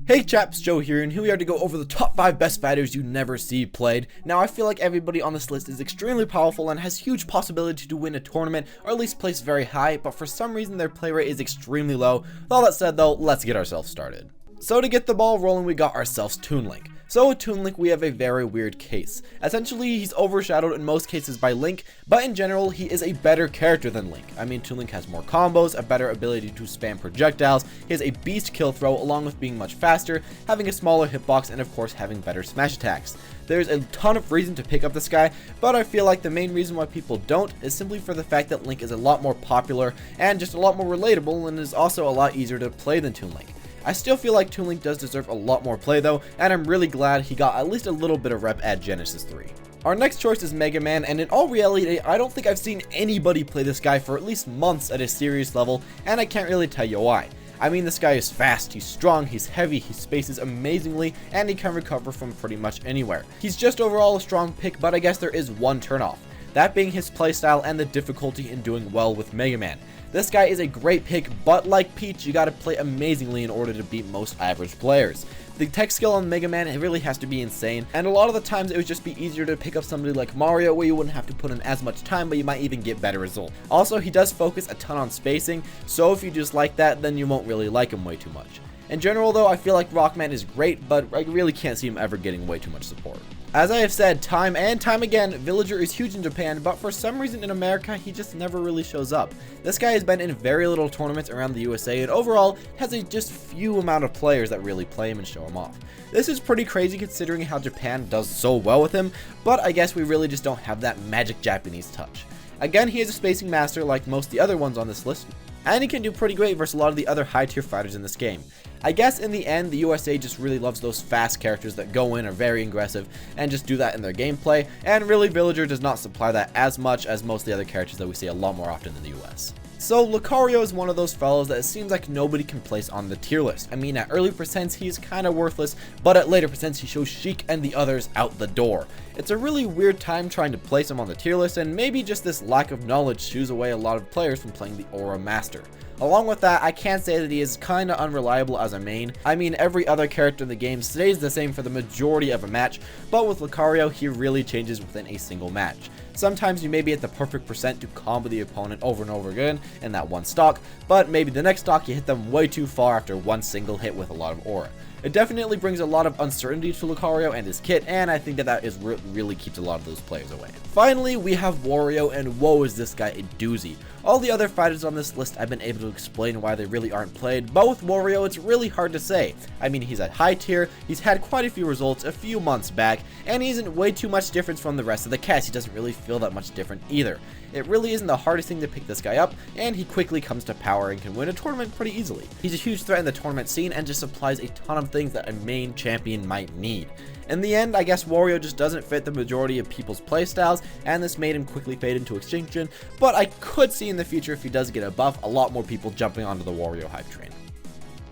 Hey chaps, Joe here, and here we are to go over the top 5 best fighters you never see played. Now I feel like everybody on this list is extremely powerful and has huge possibility to win a tournament, or at least place very high, but for some reason their play rate is extremely low. With all that said though, let's get ourselves started. So to get the ball rolling, we got ourselves Toon Link. So with Toon Link, we have a very weird case. Essentially, he's overshadowed in most cases by Link, but in general, he is a better character than Link. I mean, Toon Link has more combos, a better ability to spam projectiles, he has a beast kill throw along with being much faster, having a smaller hitbox, and of course having better smash attacks. There's a ton of reason to pick up this guy, but I feel like the main reason why people don't is simply for the fact that Link is a lot more popular and just a lot more relatable, and is also a lot easier to play than Toon Link. I still feel like Toon Link does deserve a lot more play though, and I'm really glad he got at least a little bit of rep at Genesis 3. Our next choice is Mega Man, and in all reality, I don't think I've seen anybody play this guy for at least months at a serious level, and I can't really tell you why. I mean, this guy is fast, he's strong, he's heavy, he spaces amazingly, and he can recover from pretty much anywhere. He's just overall a strong pick, but I guess there is one turnoff. That being his playstyle and the difficulty in doing well with Mega Man. This guy is a great pick, but like Peach, you gotta play amazingly in order to beat most average players. The tech skill on Mega Man, it really has to be insane, and a lot of the times it would just be easier to pick up somebody like Mario where you wouldn't have to put in as much time, but you might even get better results. Also, he does focus a ton on spacing, so if you just like that, then you won't really like him way too much. In general though, I feel like Rockman is great, but I really can't see him ever getting way too much support. As I have said time and time again, Villager is huge in Japan, but for some reason in America, he just never really shows up. This guy has been in very little tournaments around the USA, and overall has a just few amount of players that really play him and show him off. This is pretty crazy considering how Japan does so well with him, but I guess we really just don't have that magic Japanese touch. Again, he is a spacing master like most of the other ones on this list, and he can do pretty great versus a lot of the other high tier fighters in this game. I guess in the end, the USA just really loves those fast characters that go in, are very aggressive, and just do that in their gameplay, and really Villager does not supply that as much as most of the other characters that we see a lot more often in the US. So Lucario is one of those fellows that it seems like nobody can place on the tier list. I mean, at early percents he's kind of worthless, but at later percents he shows Sheik and the others out the door. It's a really weird time trying to place him on the tier list, and maybe just this lack of knowledge shoos away a lot of players from playing the Aura Master. Along with that, I can say that he is kinda unreliable as a main. I mean, every other character in the game stays the same for the majority of a match, but with Lucario, he really changes within a single match. Sometimes you may be at the perfect percent to combo the opponent over and over again in that one stock, but maybe the next stock you hit them way too far after one single hit with a lot of aura. It definitely brings a lot of uncertainty to Lucario and his kit, and I think that is really keeps a lot of those players away. Finally, we have Wario, and whoa is this guy a doozy. All the other fighters on this list I've been able to explain why they really aren't played, but with Wario it's really hard to say. I mean, he's at high tier, he's had quite a few results a few months back, and he isn't way too much different from the rest of the cast. He doesn't really feel that much different either. It really isn't the hardest thing to pick this guy up, and he quickly comes to power and can win a tournament pretty easily. He's a huge threat in the tournament scene and just supplies a ton of things that a main champion might need. In the end, I guess Wario just doesn't fit the majority of people's playstyles, and this made him quickly fade into extinction, but I could see in the future if he does get a buff, a lot more people jumping onto the Wario hype train.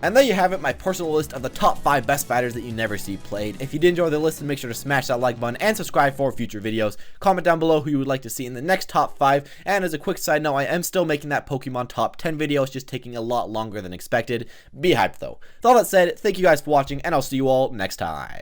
And there you have it, my personal list of the top 5 best fighters that you never see played. If you did enjoy the list, then make sure to smash that like button and subscribe for future videos. Comment down below who you would like to see in the next top 5. And as a quick side note, I am still making that Pokemon top 10 video. It's just taking a lot longer than expected. Be hyped though. With all that said, thank you guys for watching, and I'll see you all next time.